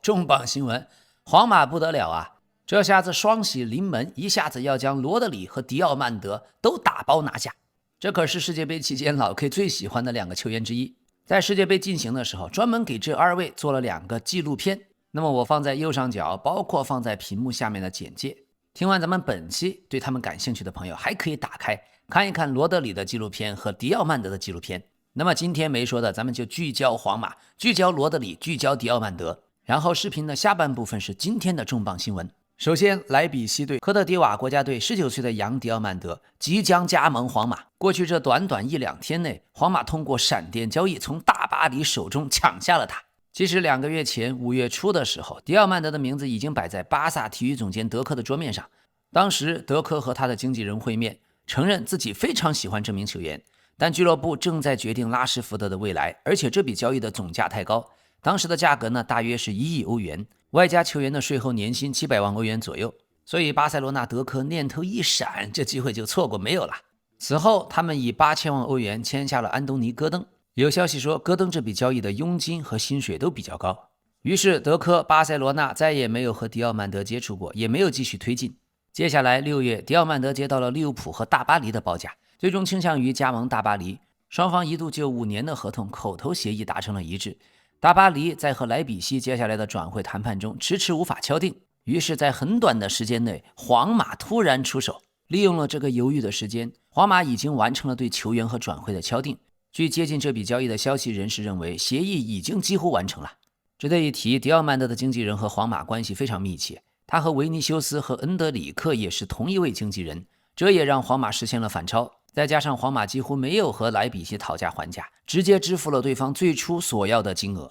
重磅新聞，皇馬不得了啊！這下子雙喜临門，一下子要将羅德里和迪奧曼德都打包拿下。這可是世界杯期間老 K 最喜歡的2個球員之一。在世界杯进行的時候，专門給這2位做了2個紀錄片。那麼我放在右上角，包括放在屏幕下面的簡介。聽完咱們本期，对他們感興趣的朋友還可以打開看一看羅德里的紀錄片和迪奧曼德的紀錄片。那麼今天沒說的，咱們就聚焦皇馬，聚焦羅德里，聚焦迪奧曼德。然後視頻的下半部分是今天的重磅新聞。首先，萊比錫隊科特迪瓦國家隊19歲的楊迪奧曼德即將加盟皇馬。過去這短短1-2天內，皇馬通過閃電交易從大巴黎手中搶下了他。其實2個月前5月初的時候，迪奧曼德的名字已經擺在巴薩體育總監德科的桌面上。當時德科和他的經紀人會面，承認自己非常喜歡這名球員，但俱樂部正在決定拉什福德的未來，而且這筆交易的總價太高。當時的價格呢，大約是1億歐元，外加球員的稅後年薪700萬歐元左右。所以巴塞羅那德科念頭一閃，這機會就錯過沒有了。此後，他們以8000萬歐元簽下了安東尼·戈登。有消息說，戈登這筆交易的佣金和薪水都比較高。於是，德科、巴塞羅那再也沒有和迪奧曼德接觸過，也沒有繼續推進。接下來6月，迪奧曼德接到了利物浦和大巴黎的報價，最終傾向於加盟大巴黎。雙方一度就5年的合同口頭協議達成了一致。大巴黎在和萊比錫接下來的轉會談判中遲遲無法敲定，於是，在很短的時間內，皇馬突然出手，利用了這個猶豫的時間，皇馬已經完成了對球員和轉會的敲定。據接近這筆交易的消息人士認為，協議已經幾乎完成了。值得一提，迪奧曼德的經紀人和皇馬關係非常密切，他和維尼修斯和恩德里克也是同一位經紀人，這也讓皇馬實現了反超。再加上皇馬幾乎沒有和萊比錫討價還價，直接支付了對方最初所要的金額。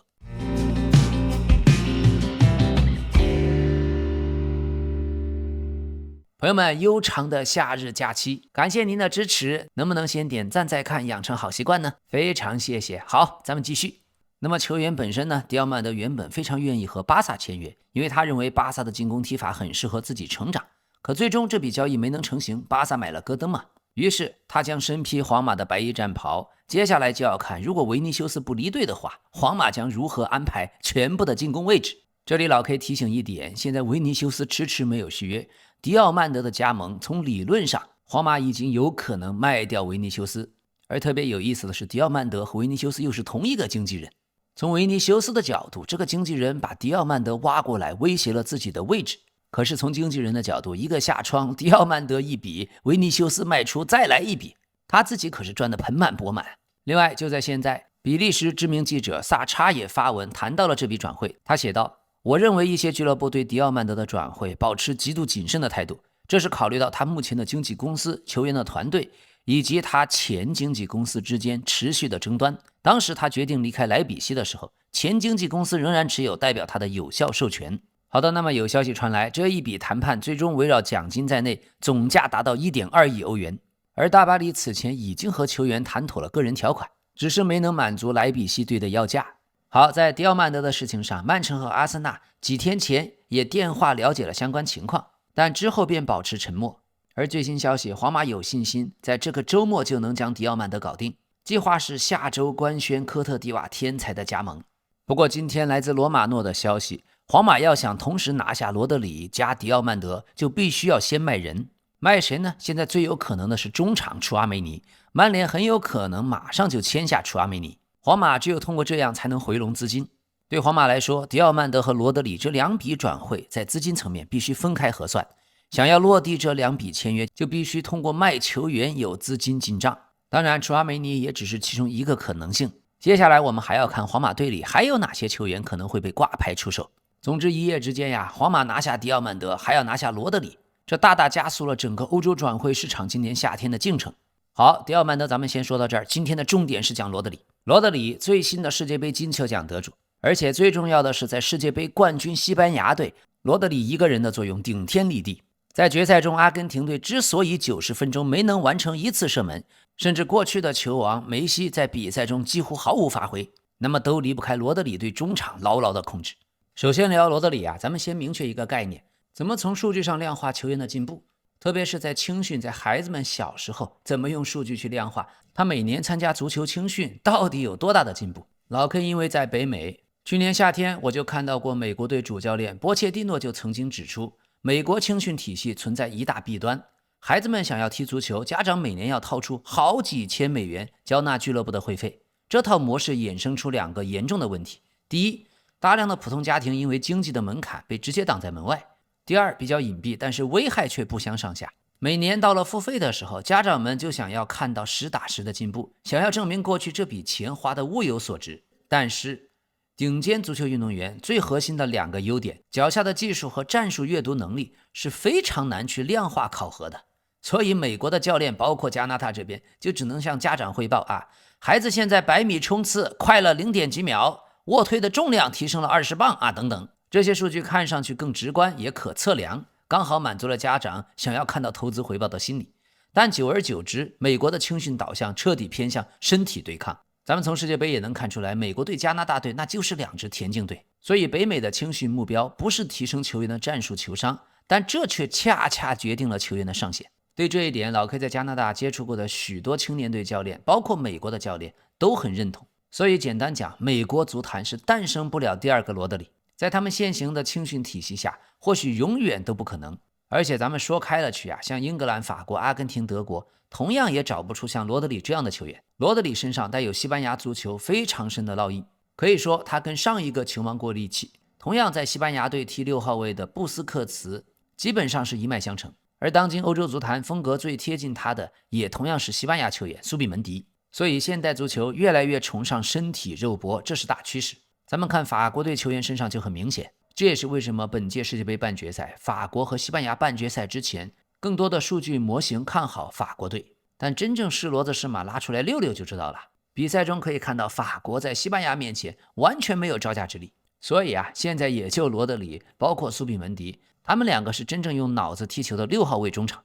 朋友們，悠長的夏日假期，感謝您的支持，能不能先點讚再看，養成好習慣呢？非常謝謝。好，咱們繼續。那麼球員本身呢，迪奧曼德原本非常願意和巴薩簽約，因為他認為巴薩的進攻踢法很適合自己成長。可最終這筆交易沒能成型，巴薩買了戈登嘛。於是他將身披皇馬的白衣戰袍，接下來就要看如果維尼修斯不離隊的話，皇馬將如何安排全部的進攻位置。這裡老 K 提醒一點，現在維尼修斯遲遲沒有續約，迪奧曼德的加盟，從理論上皇馬已經有可能賣掉維尼修斯。而特別有意思的是，迪奧曼德和維尼修斯又是同一個經紀人。從維尼修斯的角度，這個經紀人把迪奧曼德挖過來，威脅了自己的位置。可是從經紀人的角度，一個下窗，迪奧曼德一筆，維尼修斯賣出再來一筆，他自己可是賺得盆滿缽滿。另外，就在現在，比利時知名記者薩查也發文談到了這筆轉會。他寫道：我認為一些俱樂部對迪奧曼德的轉會保持極度謹慎的態度，這是考慮到他目前的經紀公司、球員的團隊以及他前經紀公司之間持續的爭端。當時他決定離開萊比錫的時候，前經紀公司仍然持有代表他的有效授權。好的，那麼有消息傳來，這一筆談判最終圍繞獎金在內，總價達到 1.2 億歐元。而大巴黎此前已經和球員談妥了個人條款，只是沒能滿足萊比錫隊的要價。好，在迪奧曼德的事情上，曼城和阿森納幾天前也電話了解了相關情況，但之後便保持沉默。而最新消息，皇馬有信心在這個周末就能將迪奧曼德搞定，計劃是下周官宣科特迪瓦天才的加盟。不過今天來自羅馬諾的消息，皇馬要想同時拿下羅德里加迪奧曼德，就必須要先賣人。賣誰呢？現在最有可能的是中場楚阿梅尼，曼聯很有可能馬上就簽下楚阿梅尼。皇馬只有通過這樣才能回籠資金。對皇馬來說，迪奧曼德和羅德里這2筆轉會在資金層面必須分開核算。想要落地這2筆簽約，就必須通過賣球員有資金進賬。當然，楚阿梅尼也只是其中一個可能性。接下來我們還要看皇馬隊裡還有哪些球員可能會被掛牌出售。總之一夜之間呀，皇馬拿下迪奧曼德，還要拿下羅德里，這大大加速了整個歐洲轉會市場今年夏天的進程。好，迪奧曼德咱們先說到這兒，今天的重點是講羅德里。羅德里最新的世界杯金球獎得主，而且最重要的是在世界杯冠軍西班牙队，羅德里一個人的作用頂天立地。在決賽中，阿根廷隊之所以90分鐘沒能完成一次射門，甚至過去的球王梅西在比賽中幾乎毫無發揮，那麼都離不開羅德里對中場牢牢的控制。首先聊罗德里啊，咱們先明確一個概念，怎麼從數據上量化球員的進步，特別是在青訓，在孩子們小時候怎麼用數据去量化他每年參加足球青訓到底有多大的進步。老 K 因為在北美，去年夏天我就看到過美國队主教練波切蒂諾就曾经指出，美国青训體系存在一大弊端，孩子們想要踢足球，家長每年要掏出好幾千美元交納俱樂部的會費。這套模式衍生出2個嚴重的問題：第一，大量的普通家庭因為經濟的門檻被直接擋在門外；第二，比較隱蔽，但是危害卻不相上下。每年到了付費的時候，家長們就想要看到實打實的進步，想要證明過去這筆錢花的物有所值。但是頂尖足球運動員最核心的2個優點，腳下的技術和戰術閱讀能力是非常難去量化考核的。所以美国的教練，包括加拿大這邊，就只能向家長匯報啊，孩子現在100米衝刺快了0點幾秒，臥推的重量提升了20磅啊，等等。這些數據看上去更直觀，也可測量，剛好滿足了家長想要看到投資回報的心理。但久而久之，美国的青训導向徹底偏向身體對抗。咱們從世界杯也能看出來，美國隊、加拿大隊那就是2支田徑隊。所以北美的青训目標不是提升球員的戰術球商，但這卻恰恰決定了球員的上限。對這一點，老 K 在加拿大接觸過的許多青年隊教練，包括美國的教練，都很認同。所以簡單講，美國足壇是誕生不了第2個羅德里，在他們現行的青訓體系下，或許永遠都不可能。而且咱們說開了去啊，像英格蘭、法國、阿根廷、德國，同樣也找不出像罗德里這樣的球員。羅德里身上帶有西班牙足球非常深的烙印，可以說他跟上一個球王過利奇，同樣在西班牙隊踢6號位的布斯克茨，基本上是一脈相承。而當今歐洲足壇風格最貼近他的，也同樣是西班牙球員蘇比门迪。所以現代足球越來越崇尚身體肉搏，这是大趨勢。咱們看法國隊球員身上就很明顯，這也是為什麼本屆世界杯半決賽，法國和西班牙半決賽之前，更多的數據模型看好法國隊。但真正是騾子是馬拉出來溜溜就知道了。比賽中可以看到法國在西班牙面前完全沒有招架之力。所以啊，現在也就羅德里，包括蘇比門迪，他們2個是真正用腦子踢球的6號位中場。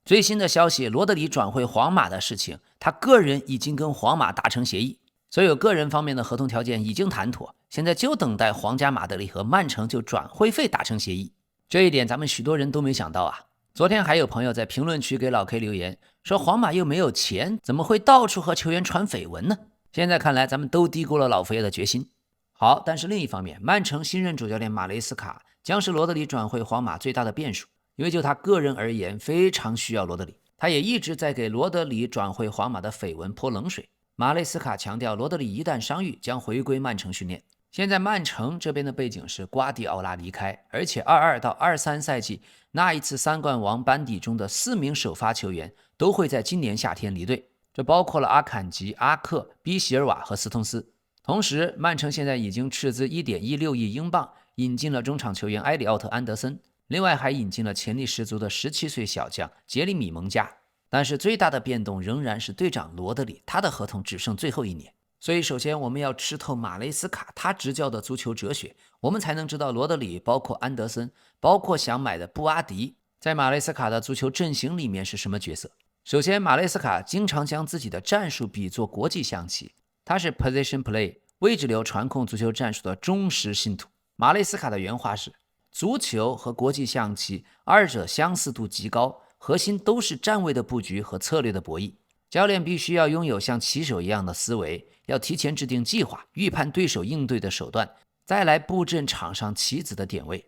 最新的消息，羅德里轉會皇馬的事情，他個人已經跟皇馬達成協議，所有個人方面的合同條件已經談妥，現在就等待皇家馬德里和曼城就轉會費達成協議。這一點咱們許多人都沒想到啊。昨天還有朋友在評論區給老 K 留言，說皇馬又沒有錢，怎麼會到處和球員傳緋聞呢？現在看來咱們都低估了老佛爺的決心。好，但是另一方面，曼城新任主教練馬雷斯卡將是羅德里轉會皇馬最大的變數，因為就他個人而言非常需要羅德里，他也一直在給羅德里轉會皇馬的緋聞潑冷水。馬雷斯卡強調，羅德里一旦傷癒將回歸曼城訓練。現在曼城這邊的背景是瓜迪奧拉離開，而且22到23賽季那一次3冠王班底中的4名首發球員都會在今年夏天離隊，這包括了阿坎吉、阿克、比席爾瓦和斯通斯。同時，曼城現在已經斥資 1.16 億英鎊引進了中場球員埃里奧特·安德森，另外還引進了潛力十足的17歲小將傑里米·蒙加。但是最大的變動仍然是隊長羅德里，他的合同只剩最後1年。所以首先我們要吃透馬雷斯卡他執教的足球哲學，我們才能知道羅德里，包括安德森，包括想買的布阿迪，在馬雷斯卡的足球陣型裡面是什麼角色。首先，馬雷斯卡經常將自己的戰術比作國際象棋，他是 position play 位置流傳控足球戰術的忠實信徒。馬雷斯卡的原話是，足球和國際象棋二者相似度極高，核心都是站位的布局和策略的博弈。教練必須要擁有像棋手一樣的思維，要提前制定計劃，預判對手應對的手段，再來布陣場上棋子的點位。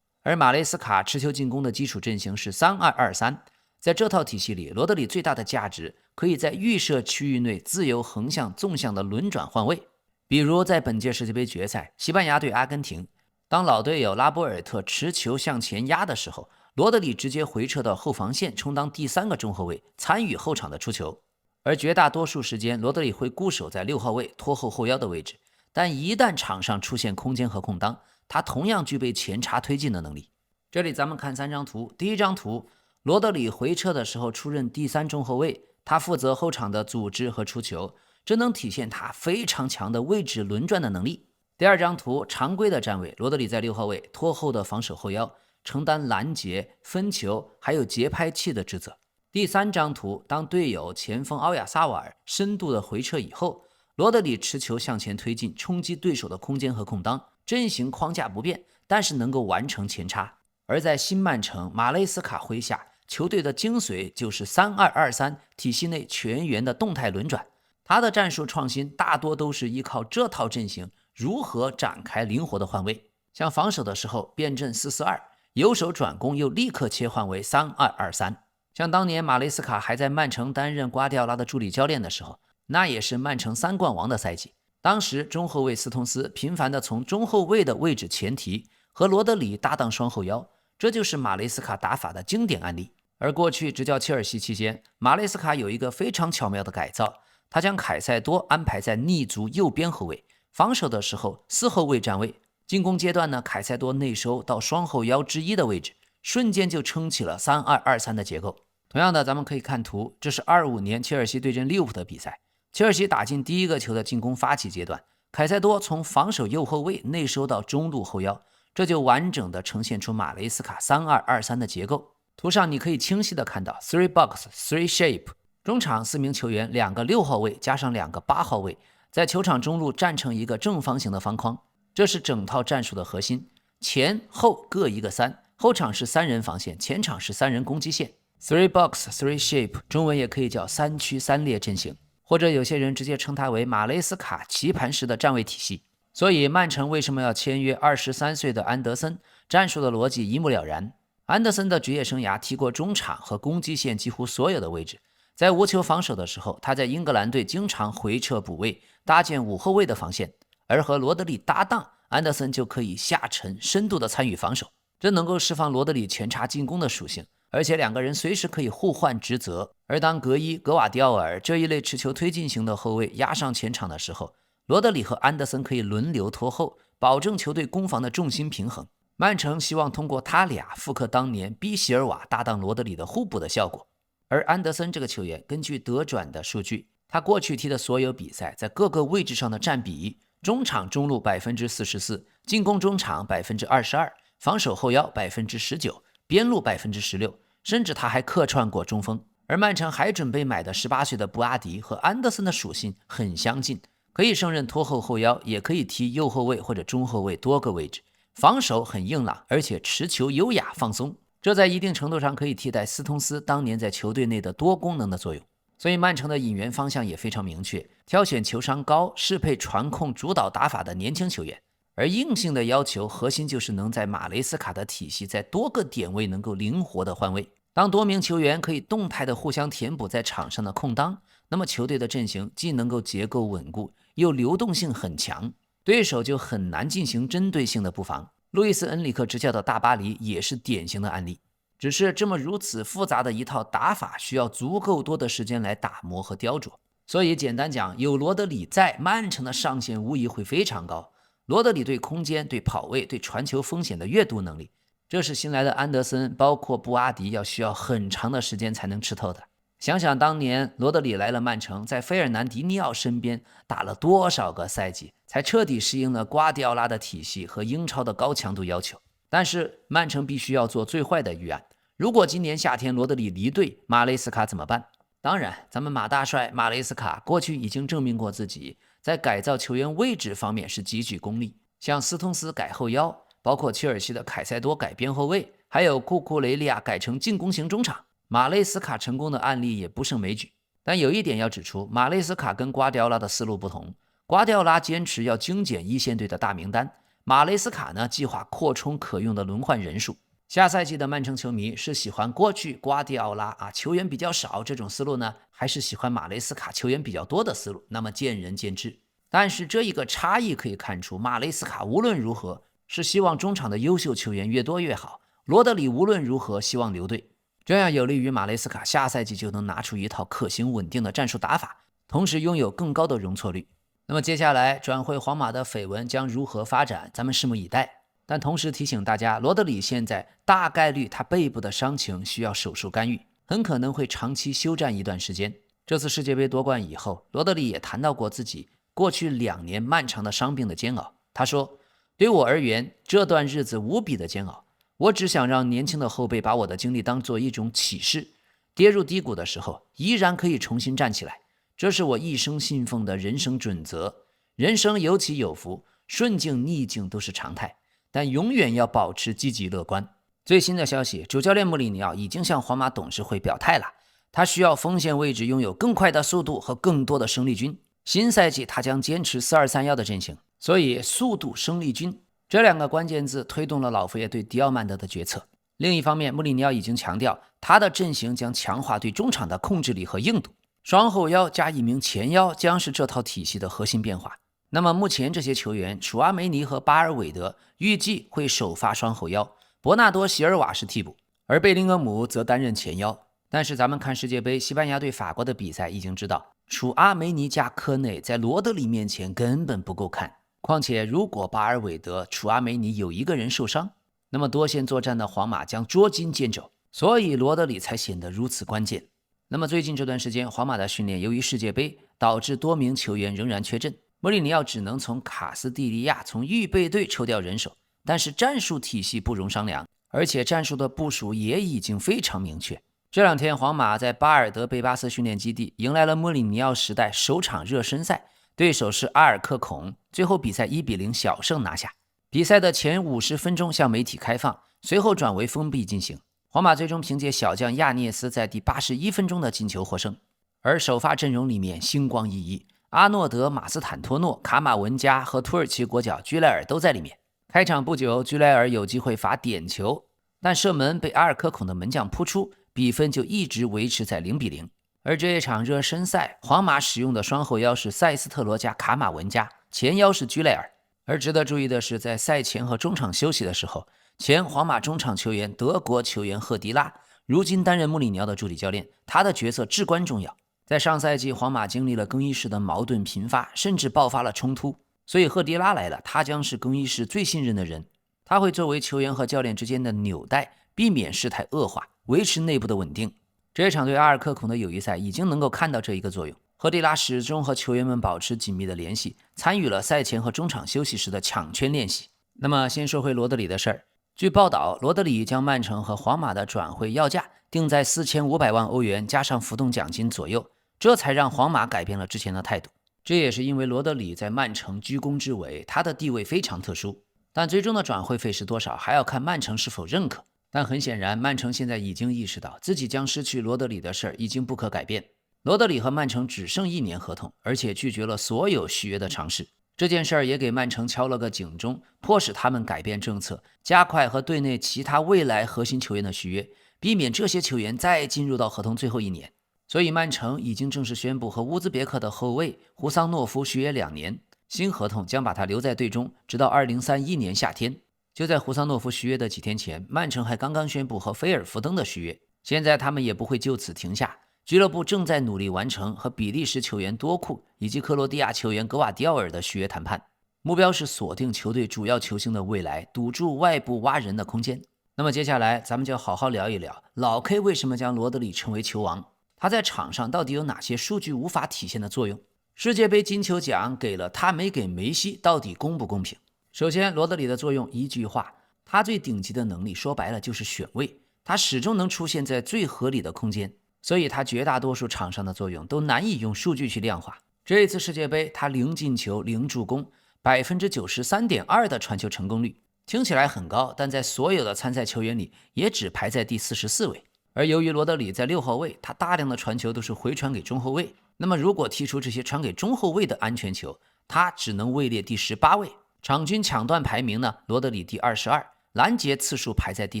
而馬雷斯卡持球進攻的基礎陣型是3-2-2-3，在這套體系裡，羅德里最大的價值可以在預設區域內自由橫向、縱向的輪轉換位。比如在本屆世界杯決賽，西班牙對阿根廷，當老隊友拉波爾特持球向前壓的時候，羅德里直接回撤到後防線，充當第3個中後衛，參與後場的出球。而絕大多數時間，羅德里會固守在6號位拖後後腰的位置，但一旦場上出現空間和空當，他同樣具備前插推進的能力。這裡咱們看3張圖，第一張圖，羅德里回撤的時候出任第3中後衛，他負責後場的組織和出球，這能體現他非常強的位置輪轉的能力。第二張圖，常規的站位，羅德里在6號位拖後的防守後腰，承擔攔截、分球還有節拍器的職責。第3張圖，當隊友前鋒奧亞薩瓦爾深度的回撤以後，羅德里持球向前推進，衝擊對手的空間和空當，陣型框架不變，但是能夠完成前插。而在新曼城馬雷斯卡麾下，球隊的精髓就是3-2-2-3體系內全員的動態輪轉，他的戰術創新大多都是依靠這套陣型如何展開靈活的換位。像防守的時候變陣4-4-2，由守轉攻又立刻切換為3-2-2-3。像當年馬雷斯卡還在曼城擔任瓜迪奧拉的助理教練的時候，那也是曼城3冠王的賽季。當時中後衛斯通斯頻繁地從中後衛的位置前提，和羅德里搭檔雙後腰，這就是馬雷斯卡打法的經典案例。而過去執教切爾西期間，馬雷斯卡有一個非常巧妙的改造，他將凱塞多安排在逆足右邊後衛，防守的時候4後衛站位，進攻階段呢，凱塞多內收到雙後腰之一的位置，瞬間就撐起了3-2-2-3的結構。同樣的，咱們可以看圖，這是25年切爾西對陣利物浦的比賽。切爾西打進第一個球的進攻發起階段，凱塞多從防守右後衛內收到中路後腰，這就完整的呈現出馬雷斯卡3-2-2-3的結構。圖上你可以清晰的看到 3 box 3 shape， 中場4名球員，2個6號位加上2個8號位，在球场中路站成一個正方形的方框，這是整套戰術的核心。前後各一個3，後場是3人防線，前場是3人攻擊線。3 box 3 shape 中文也可以叫3區3列陣型，或者有些人直接稱它為馬雷斯卡棋盤式的站位體系。所以曼城為什麼要簽約23歲的安德森？戰術的邏輯一目了然。安德森的職業生涯踢過中場和攻擊線幾乎所有的位置，在無球防守的時候，他在英格蘭隊經常回撤補位，搭建5後衛的防線，而和羅德里搭檔，安德森就可以下沉深度的參與防守，這能夠釋放羅德里前插進攻的屬性，而且兩個人隨時可以互換職責。而當格伊、格瓦迪奧爾這一類持球推進型的後衛壓上前場的時候，羅德里和安德森可以輪流拖後，保證球隊攻防的重心平衡。曼城希望通過他倆複刻當年比席爾瓦搭檔羅德里的互補的效果。而安德森這個球員，根據德轉的數據，他過去踢的所有比賽在各個位置上的占比，中場中路 44%， 進攻中場 22%， 防守後腰 19%， 邊路 16%， 甚至他還客串過中鋒。而曼城還準備買的18歲的布阿迪和安德森的屬性很相近，可以勝任拖後後腰，也可以踢右後衛或者中後衛多個位置。防守很硬朗，而且持球優雅放鬆，這在一定程度上可以替代斯通斯當年在球隊內的多功能的作用。所以曼城的引援方向也非常明確，挑選球商高、適配傳控主導打法的年輕球員。而硬性的要求核心就是能在馬雷斯卡的體系在多個點位能夠靈活的換位。當多名球員可以動態的互相填補在場上的空當，那麼球隊的陣型既能夠結構穩固，又流動性很強，對手就很難進行針對性的布防。路易斯·恩里克執教的大巴黎也是典型的案例。只是這麼如此複雜的一套打法，需要足夠多的時間來打磨和雕琢。所以簡單講，有羅德里在，曼城的上限無疑會非常高。羅德里對空間、對跑位、對傳球風險的閱讀能力，這是新來的安德森包括布阿迪要需要很長的時間才能吃透的。想想當年羅德里來了曼城，在费爾南迪尼奧身邊打了多少個賽季，才徹底適應了瓜迪奧拉的體系和英超的高強度要求。但是曼城必須要做最壞的預案，如果今年夏天羅德里離隊，馬雷斯卡怎麼辦？當然，咱們馬大帥馬雷斯卡過去已經證明過自己在改造球員位置方面是極具功力，像斯通斯改後腰，包括切爾西的凱塞多改邊後衛，還有庫庫雷利亞改成進攻型中場，馬雷斯卡成功的案例也不勝枚舉。但有一點要指出，馬雷斯卡跟瓜迪奧拉的思路不同，瓜迪奧拉堅持要精簡一線队的大名單，馬雷斯卡呢計劃擴充可用的輪換人數。下賽季的曼城球迷是喜歡過去瓜迪奧拉球員比較少這種思路呢，還是喜歡馬雷斯卡球員比較多的思路？那麼見仁見智。但是這一個差異可以看出，馬雷斯卡無論如何是希望中場的優秀球員越多越好，羅德里無論如何希望留隊，這樣有利於馬雷斯卡下賽季就能拿出一套可行穩定的戰術打法，同時擁有更高的容錯率。那麼接下來轉會皇馬的緋聞將如何發展，咱們拭目以待。但同時提醒大家，羅德里現在大概率他背部的傷情需要手術干預，很可能會長期休戰一段時間。這次世界杯奪冠以後，羅德里也談到過自己過去2年漫長的傷病的煎熬。他說，對我而言，這段日子無比的煎熬，我只想讓年輕的後輩把我的經歷當作一種啟示，跌入低谷的時候依然可以重新站起來，這是我一生信奉的人生準則。人生有起有伏，順境逆境都是常態，但永遠要保持積極樂觀。最新的消息，主教練穆里尼奧已經向皇馬董事會表態了，他需要锋線位置擁有更快的速度和更多的生力軍。新賽季他將堅持4-2-3-1的陣型，所以速度生力軍這兩個關鍵字推動了老佛爺對迪奧曼德的決策。另一方面，穆里尼奧已經強調他的陣型將強化對中場的控制力和硬度，雙後腰加一名前腰將是這套體系的核心變化。那麼目前这些球員楚阿梅尼和巴尔韦德預計會首發雙後腰，伯納多席爾瓦是替補，而貝林厄姆則擔任前腰。但是咱們看世界杯西班牙對法國的比賽已經知道，楚阿梅尼加科内在罗德里面前根本不夠看，況且如果巴尔韦德、楚阿梅尼有一個人受傷，那麼多線作戰的皇馬將捉襟見肘，所以羅德里才顯得如此關鍵。那麼最近這段時間，皇馬的訓練由於世界杯導致多名球員仍然缺陣，穆里尼奧只能從卡斯蒂利亞從預備隊抽調人手，但是戰術體系不容商量，而且戰術的部署也已經非常明確。這兩天皇馬在巴爾德貝巴斯訓練基地迎來了穆里尼奧時代首場熱身賽，對手是阿爾克孔，最後比賽1-0小勝拿下。比賽的前50分鐘向媒體開放，隨後轉為封閉進行。皇馬最終憑借小將亞涅斯在第81分鐘的進球獲勝。而首發陣容裡面星光熠熠，阿諾德、馬斯坦托諾、卡馬文加和土耳其國腳居萊爾都在裡面。開場不久，居萊爾有機會罰點球，但射門被阿爾科孔的門將撲出，比分就一直維持在0-0。而這一場熱身賽，皇馬使用的雙後腰是塞斯特羅加卡馬文加，前腰是居萊爾。而值得注意的是，在賽前和中场休息的時候，前皇馬中場球員德國球員赫迪拉如今擔任穆里尼奧的助理教練，他的角色至關重要。在上賽季，皇馬經歷了更衣室的矛盾頻發，甚至爆發了衝突，所以赫迪拉來了，他將是更衣室最信任的人，他會作為球員和教練之間的紐帶，避免事態惡化，維持內部的穩定。這場對阿爾科孔的友誼賽已經能夠看到這一個作用。赫迪拉始終和球員們保持緊密的聯繫，參與了賽前和中場休息時的搶圈練習。那麼先說回羅德里的事兒。據報道，羅德里將曼城和皇馬的轉會要價定在4500萬歐元加上浮動獎金左右，這才讓皇馬改變了之前的態度。這也是因為羅德里在曼城居功至偉，他的地位非常特殊。但最終的轉會費是多少，還要看曼城是否認可。但很顯然，曼城現在已經意識到自己將失去羅德里的事兒已經不可改變。羅德里和曼城只剩1年合同，而且拒絕了所有續約的嘗試。這件事兒也給曼城敲了個警鐘，迫使他們改變政策，加快和隊內其他未來核心球員的續約，避免這些球員再進入到合同最後1年。所以曼城已經正式宣布和烏茲別克的後衛胡桑諾夫續約2年，新合同將把他留在隊中，直到2031年夏天。就在胡桑諾夫續約的幾天前，曼城還剛剛宣布和菲爾福登的續約，現在他們也不會就此停下。俱樂部正在努力完成和比利時球員多庫以及克羅地亞球員格瓦迪奧爾的續約談判，目標是鎖定球隊主要球星的未来，堵住外部挖人的空間。那麼接下來咱们就好好聊一聊老 K 為什麼將羅德里稱為球王，他在場上到底有哪些數據無法體現的作用？世界杯金球獎給了他沒給梅西，到底公不公平？首先，羅德里的作用一句話，他最頂級的能力說白了就是選位，他始終能出現在最合理的空間。所以他絕大多數場上的作用都難以用數據去量化。這一次世界杯，他0進球0助攻，93.2%的傳球成功率，聽起來很高，但在所有的參賽球員裡也只排在第44位。而由於羅德里在6號位，他大量的傳球都是回傳給中後衛，那麼如果剔除這些傳給中後衛的安全球，他只能位列第18位。場均搶斷排名呢，羅德里第22，攔截次數排在第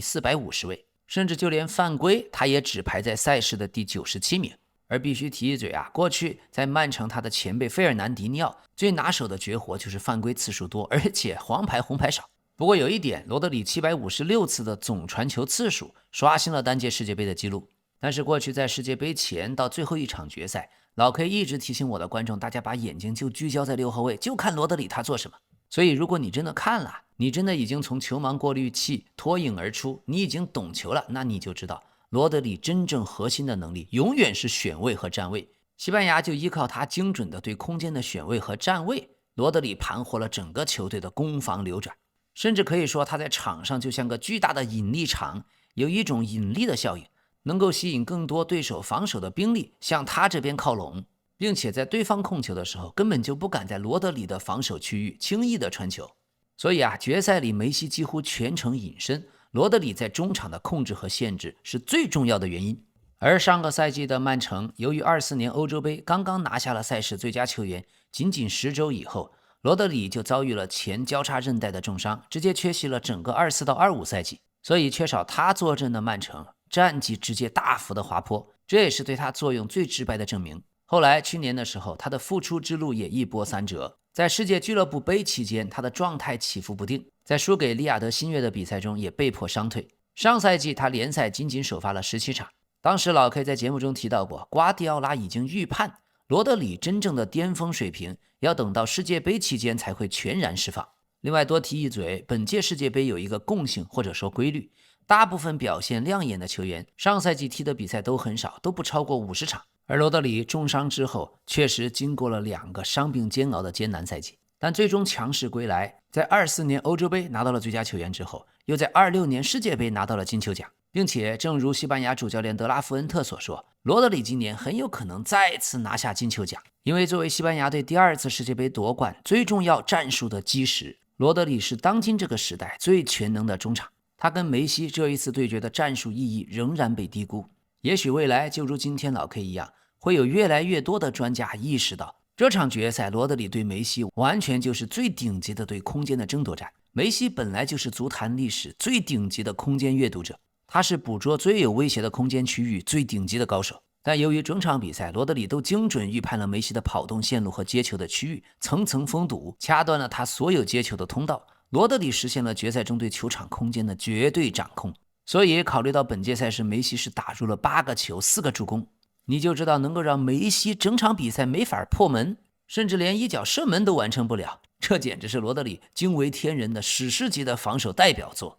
450位。甚至就連犯規他也只排在賽事的第97名。而必須提一嘴啊，過去在曼城他的前輩費爾南迪尼奧最拿手的絕活就是犯規次數多，而且黃牌紅牌少。不過有一點，羅德里756次的總傳球次數刷新了單屆世界杯的記錄。但是過去在世界杯前到最後一場決賽，老 K 一直提醒我的觀眾，大家把眼睛就聚焦在6號位，就看羅德里他做什麼。所以如果你真的看了，你真的已經從球盲過濾器脫穎而出，你已經懂球了，那你就知道羅德里真正核心的能力永遠是選位和站位。西班牙就依靠他精準的對空间的選位和站位，羅德里盤活了整個球隊的攻防流轉，甚至可以說他在場上就像個巨大的引力場，有一種引力的效應，能夠吸引更多對手防守的兵力向他這邊靠攏，並且在对方控球的時候根本就不敢在羅德里的防守區域輕易的傳球。所以決賽裡梅西幾乎全程隱身，羅德里在中場的控制和限制是最重要的原因。而上個賽季的曼城，由於24年歐洲杯剛剛拿下了賽事最佳球員，僅10周以後，羅德里就遭遇了前交叉韌带的重傷，直接缺席了整個24到25賽季，所以缺少他坐鎮的曼城戰績直接大幅的滑坡，這也是對他作用最直白的證明。後來去年的時候，他的復出之路也一波三折，在世界俱樂部杯期間，他的狀態起伏不定，在輸給利雅得新月的比賽中也被迫傷退。上賽季他聯賽僅僅首發了17場，當時老 K 在節目中提到過，瓜迪奧拉已經預判羅德里真正的巔峰水平要等到世界杯期間才會全然釋放。另外多提一嘴，本屆世界杯有一個共性或者說規律，大部分表現亮眼的球員上賽季踢的比賽都很少，都不超過50場。而羅德里重傷之後，確實經過了2個傷病煎熬的艱難賽季，但最終強勢歸來，在24年歐洲杯拿到了最佳球員之後，又在26年世界杯拿到了金球獎，並且正如西班牙主教練德拉夫恩特所說，羅德里今年很有可能再次拿下金球獎，因為作為西班牙队第2次世界杯奪冠最重要戰術的基石，羅德里是當今這個時代最全能的中場，他跟梅西這一次對決的戰術意義仍然被低估。也許未來就如今天老 K 一樣，會有越來越多的專家意識到，這場決賽羅德里對梅西完全就是最頂級的對空間的爭奪戰。梅西本來就是足壇歷史最頂級的空間閱讀者，他是捕捉最有威脅的空間區域最頂級的高手。但由於整場比賽羅德里都精準預判了梅西的跑動線路和接球的區域，層層封堵，掐斷了他所有接球的通道，羅德里實現了決賽中對球場空間的絕對掌控。所以考慮到本屆賽事梅西是打入了8個球4個助攻，你就知道能夠讓梅西整場比賽沒法破門，甚至連一腳射門都完成不了，這簡直是羅德里驚為天人的史詩級的防守代表作。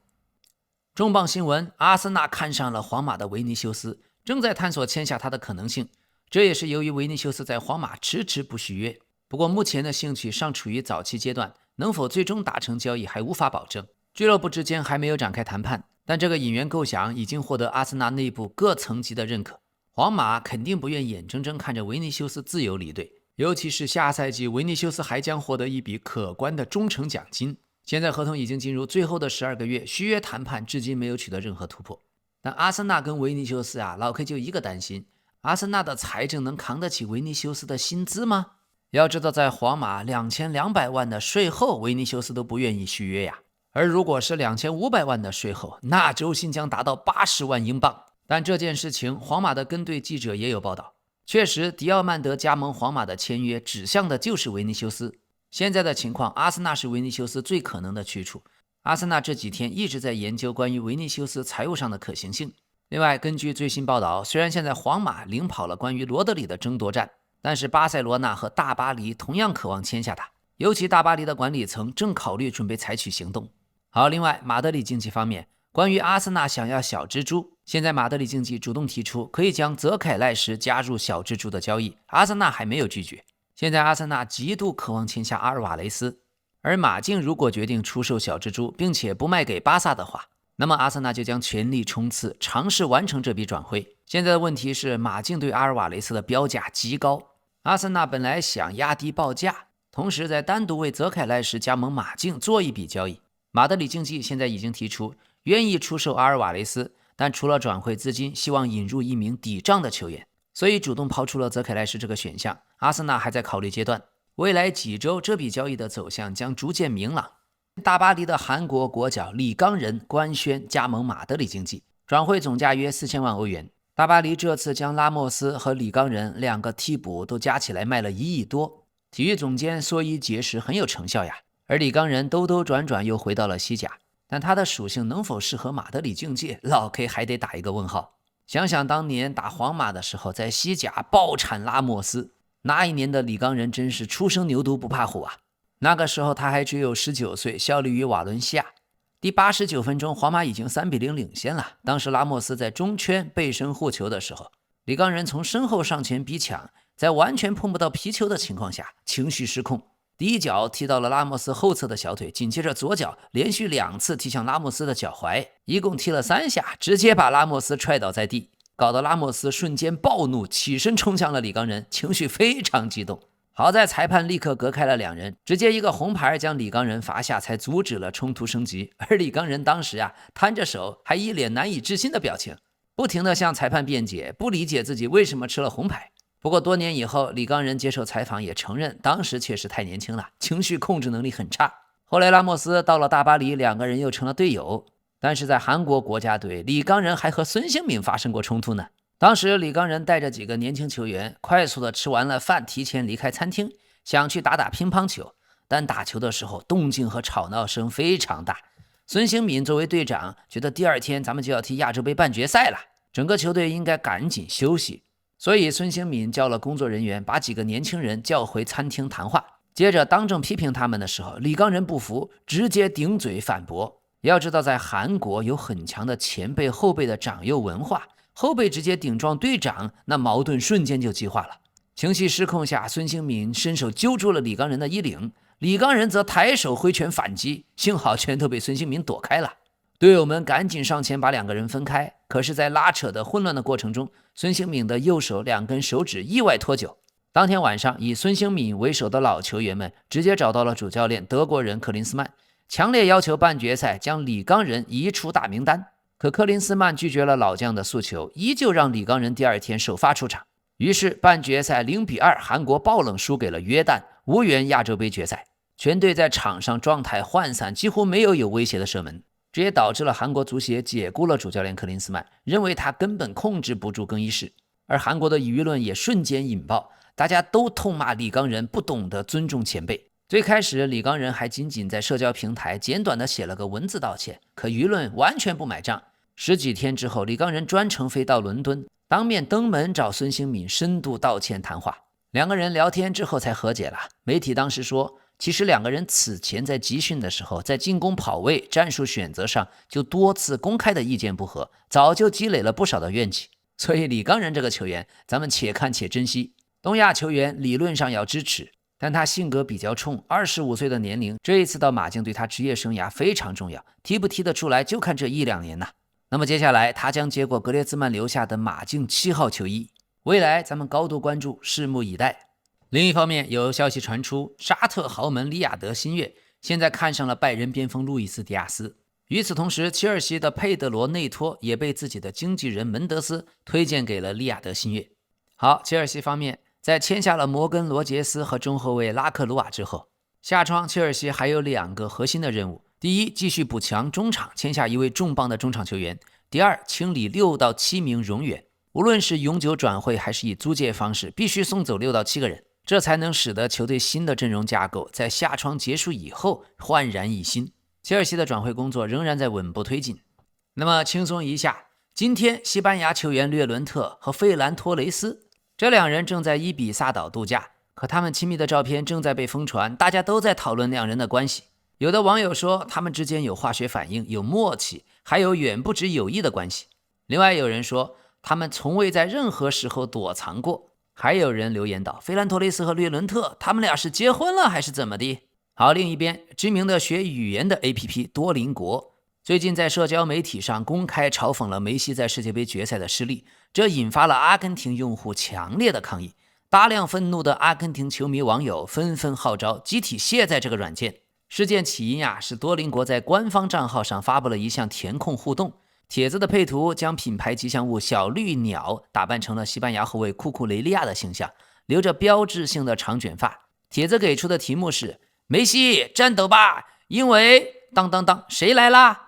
重磅新聞，阿森納看上了皇馬的維尼修斯，正在探索簽下他的可能性，這也是由於維尼修斯在皇馬遲遲不續約。不過目前的興趣尚處於早期階段，能否最終達成交易還無法保證，俱樂部之間還沒有展開談判，但這個引援構想已經獲得阿森納內部各層級的認可。皇馬肯定不願眼睜睜看着維尼修斯自由離隊，尤其是下賽季維尼修斯還將獲得一筆可觀的忠誠獎金。現在合同已經進入最後的12個月，續約談判至今沒有取得任何突破。但阿森納跟維尼修斯老 K 就一個擔心，阿森納的財政能扛得起維尼修斯的薪資嗎？要知道在皇馬2200萬的稅後，維尼修斯都不願意續約呀。而如果是2500萬的稅後，那周薪將達到80萬英鎊。但這件事情皇馬的跟隊記者也有報道，確實迪奧曼德加盟皇馬的簽約指向的就是維尼修斯。現在的情況，阿森納是維尼修斯最可能的去處。阿森納這幾天一直在研究關於維尼修斯財務上的可行性。另外，根據最新報道，雖然現在皇馬領跑了關於羅德里的爭奪戰，但是巴塞羅那和大巴黎同樣渴望簽下他，尤其大巴黎的管理層正考慮準備採取行動。好，另外馬德里競技方面，關於阿森納想要小蜘蛛，現在馬德里競技主動提出可以將澤凱賴什加入小蜘蛛的交易，阿森納還沒有拒絕。現在阿森納極度渴望簽下阿爾瓦雷斯，而馬競如果決定出售小蜘蛛並且不賣給巴薩的話，那麼阿森納就將全力衝刺，嘗試完成這筆轉會。現在的問題是馬競對阿爾瓦雷斯的標價極高，阿森納本來想壓低報價，同時再單獨為澤凱賴什加盟馬競做一筆交易。馬德里競技現在已經提出願意出售阿爾瓦雷斯，但除了轉會資金，希望引入一名抵賬的球員，所以主動拋出了澤凱賴什這個選項。阿森納還在考慮階段，未來幾周這筆交易的走向將逐漸明朗。大巴黎的韓國國腳李剛仁官宣加盟馬德里競技，轉會總價約4000萬歐元。大巴黎這次將拉莫斯和李剛仁2個替補都加起來賣了1億多，體育總監索伊結實很有成效呀。而李剛仁兜兜轉轉又回到了西甲，但他的屬性能否適合馬德里競技，老 K 還得打一個問號。想想當年打皇馬的時候，在西甲爆產拉莫斯，那一年的李剛仁真是初生牛犢不怕虎啊！那個時候他還只有19歲，效力于瓦倫西亞。第89分鐘，皇馬已經3-0領先了。當時拉莫斯在中圈背身護球的時候，李剛仁從身後上前逼搶，在完全碰不到皮球的情況下，情緒失控，第一腳踢到了拉莫斯後側的小腿，緊接着左腳連續2次踢向拉莫斯的腳踝，一共踢了3下，直接把拉莫斯踹倒在地，搞得拉莫斯瞬間暴怒，起身衝向了李剛仁，情緒非常激動。好在裁判立刻隔開了2人，直接一個紅牌將李剛仁罰下，才阻止了衝突升級。而李剛仁當時攤着手，還一臉難以置信的表情，不停地向裁判辯解，不理解自己為什麼吃了紅牌。不過多年以後，李剛仁接受採訪也承認，當時確實太年輕了，情緒控制能力很差。後來拉莫斯到了大巴黎，兩個人又成了隊友。但是在韓國國家隊，李剛仁還和孫興敏發生過衝突呢。當時李剛仁帶着幾個年輕球員，快速的吃完了飯，提前離開餐廳，想去打乒乓球。但打球的時候，動靜和吵鬧聲非常大。孫興敏作為隊長，覺得第二天咱們就要踢亞洲盃半決賽了，整個球隊應該趕緊休息。所以孫興敏叫了工作人員，把幾個年輕人叫回餐廳談話。接着當眾批評他們的時候，李剛仁不服，直接頂嘴反駁。要知道，在韓國有很強的前輩後輩的長幼文化，後輩直接頂撞隊長，那矛盾瞬間就激化了。情緒失控下，孫興敏伸手揪住了李剛仁的衣領，李剛仁則抬手揮拳反擊，幸好拳頭被孫興敏躲開了。隊友們趕緊上前把兩個人分開，可是在拉扯的混亂的過程中，孫興敏的右手2根手指意外脫臼。當天晚上，以孫興敏為首的老球員們直接找到了主教練德國人克林斯曼，強烈要求半決賽將李剛仁移出大名單。可克林斯曼拒絕了老將的訴求，依舊讓李刚仁第二天首發出场。於是半決賽0-2，韓國爆冷輸給了約旦，無緣亞洲盃決賽。全隊在場上狀態渙散，幾乎沒有威脅的射門，這也導致了韓國足協解僱了主教練克林斯曼，認為他根本控制不住更衣室。而韓國的輿論也瞬間引爆，大家都痛罵李剛仁不懂得尊重前輩。最開始李剛仁還僅僅在社交平台簡短的寫了個文字道歉，可輿論完全不買賬。10幾天之後，李剛仁專程飛到倫敦，當面登門找孫興敏深度道歉談話。兩個人聊天之後才和解了。媒體當時說，其實兩個人此前在集訓的時候，在進攻跑位、戰術選擇上就多次公開的意見不合，早就積累了不少的怨氣。所以李剛仁這個球員，咱們且看且珍惜。東亞球員理論上要支持，但他性格比較衝，25歲的年齡，這一次到馬競對他職業生涯非常重要，踢不踢得出來就看這1-2年吶。那麼接下來他將接過格列茲曼留下的馬競7號球衣，未來咱們高度關注，拭目以待。另一方面，有消息傳出，沙特豪门里亞德新月現在看上了拜仁邊鋒路易斯·迪亞斯。與此同時，切爾西的佩德羅內托也被自己的經紀人門德斯推薦給了里亞德新月。好，切爾西方面在簽下了摩根·羅傑斯和中後衛拉克鲁瓦之後，下窗切爾西還有2個核心的任務：第一，繼續補強中場，簽下一位重磅的中場球員；第二，清理6到7名冗員，無論是永久轉會還是以租借方式，必須送走6到7個人，這才能使得球隊新的陣容架構在夏窗結束以後煥然一新。切爾西的轉會工作仍然在穩步推進。那麼輕鬆一下，今天西班牙球員略倫特和費蘭托雷斯這2人正在伊比薩島度假，可他們親密的照片正在被瘋傳，大家都在討論2人的關係。有的網友說他們之間有化學反應，有默契，還有遠不止友誼的關係。另外有人說他們從未在任何時候躲藏過。還有人留言道，費蘭托雷斯和略倫特他們倆是結婚了還是怎麼的？好，另一邊知名的學語言的 APP 多鄰國最近在社交媒體上公開嘲諷了梅西在世界杯決賽的失利，這引發了阿根廷用戶強烈的抗議。大量憤怒的阿根廷球迷網友紛紛號召集體卸載這個軟件。事件起因是多鄰國在官方賬號上發布了一項填空互動，帖子的配圖將品牌吉祥物小綠鳥打扮成了西班牙後衛庫庫雷利亞的形象，留着標誌性的長捲髮。帖子給出的题目是梅西戰鬥吧，因為當當當誰來啦？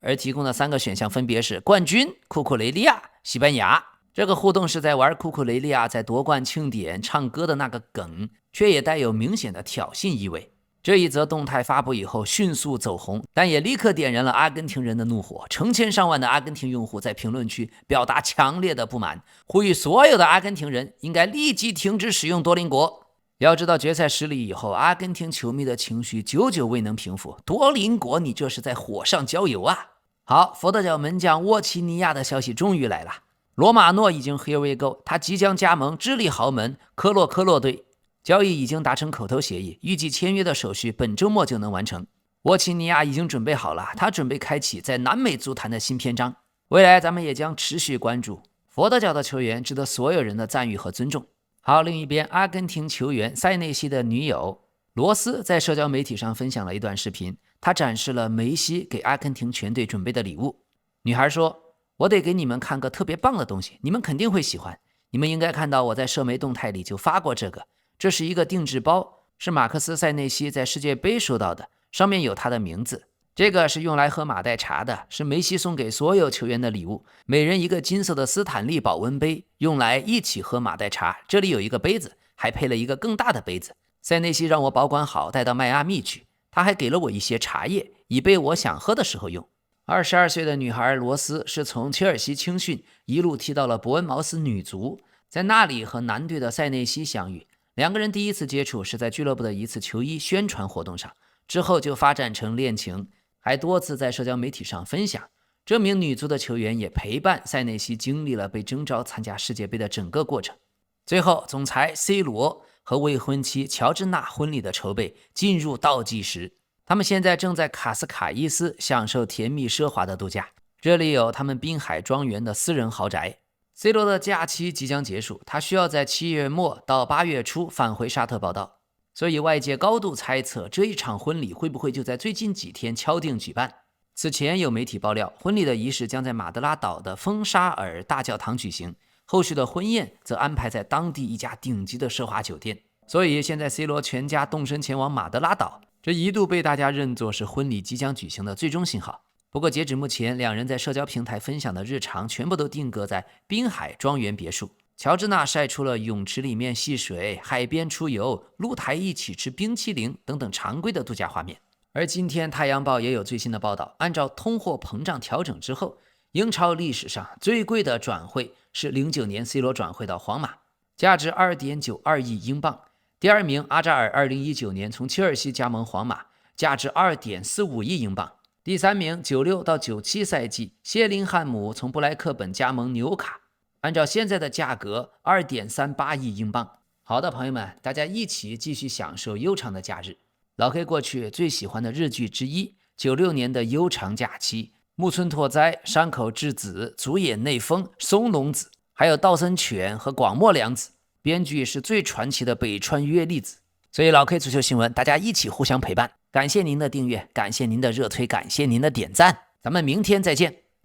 而提供的3個選項分別是冠軍庫庫雷利亞、西班牙。這個互動是在玩庫庫雷利亞在奪冠慶典唱歌的那個梗，卻也帶有明顯的挑釁意味。這一則動態發布以後迅速走紅，但也立刻點燃了阿根廷人的怒火。成千上萬的阿根廷用戶在評論區表達強烈的不滿，呼籲所有的阿根廷人應該立即停止使用多鄰國。要知道決賽失利以後，阿根廷球迷的情緒久久未能平復。多鄰國，你這是在火上澆油啊！好，佛得角門將沃奇尼亞的消息終於來了，羅馬諾已經 here we go， 他即將加盟智利豪門科洛隊，交易已經達成口頭協議，預計簽約的手續本周末就能完成。沃奇尼亞已經準備好了，他準備開啟在南美足壇的新篇章。未來咱們也將持續關注佛得角的球員，值得所有人的讚譽和尊重。好，另一邊，阿根廷球員塞內西的女友羅斯在社交媒體上分享了一段視頻，她展示了梅西給阿根廷全队準備的禮物。女孩說，我得給你們看個特別棒的東西，你們肯定會喜歡。你們應該看到我在社媒動態裡就發過這個，這是一個定制包，是馬克斯塞內西在世界杯收到的，上面有他的名字。這個是用來喝馬黛茶的，是梅西送給所有球員的禮物，每人一個金色的斯坦利保溫杯，用來一起喝馬黛茶。這裡有一個杯子，還配了一個更大的杯子。塞內西讓我保管好，帶到邁阿密去。他還給了我一些茶葉，以備我想喝的時候用。22歲的女孩羅斯是從切爾西青訓一路踢到了伯恩茅斯女足，在那裡和男隊的塞內西相遇。兩個人第一次接觸是在俱樂部的一次球衣宣傳活動上，之後就發展成戀情，還多次在社交媒體上分享。這名女足的球員也陪伴塞內西經歷了被徵召參加世界杯的整個過程。最後，總裁 C 羅和未婚妻喬治娜婚禮的籌備進入倒計時，他們現在正在卡斯卡伊斯享受甜蜜奢華的度假，這裡有他們濱海莊園的私人豪宅。C 羅的假期即將結束，他需要在7月末到8月初返回沙特報到，所以外界高度猜測這一場婚禮會不會就在最近幾天敲定舉辦。此前有媒體爆料，婚禮的儀式將在馬德拉島的風沙爾大教堂舉行，後續的婚宴則安排在當地一家頂級的奢華酒店。所以現在 C 羅全家动身前往馬德拉島，這一度被大家認作是婚禮即將舉行的最終信號。不過截止目前，兩人在社交平台分享的日常全部都定格在濱海莊園別墅。喬治娜曬出了泳池裡面戲水、海邊出遊、露台一起吃冰淇淋等等常規的度假畫面。而今天《太陽報》也有最新的報道，按照通貨膨脹調整之後，英超歷史上最貴的轉會是09年 C 羅轉會到皇馬，價值 2.92 億英鎊。第二名阿扎爾2019年從切爾西加盟皇馬，價值 2.45 億英鎊。第三名96到97賽季謝林漢姆從布萊克本加盟紐卡，按照現在的價格 2.38 億英鎊。好的朋友們，大家一起繼續享受悠長的假日。老 K 過去最喜歡的日劇之一，96年的悠長假期，木村拓哉、山口智子、竹野內豐、松隆子，還有道森犬和廣末涼子，編劇是最傳奇的北川月粒子。所以老 K 足球新聞，大家一起互相陪伴。感謝您的訂閱，感謝您的熱推，感謝您的點讚，咱們明天再見。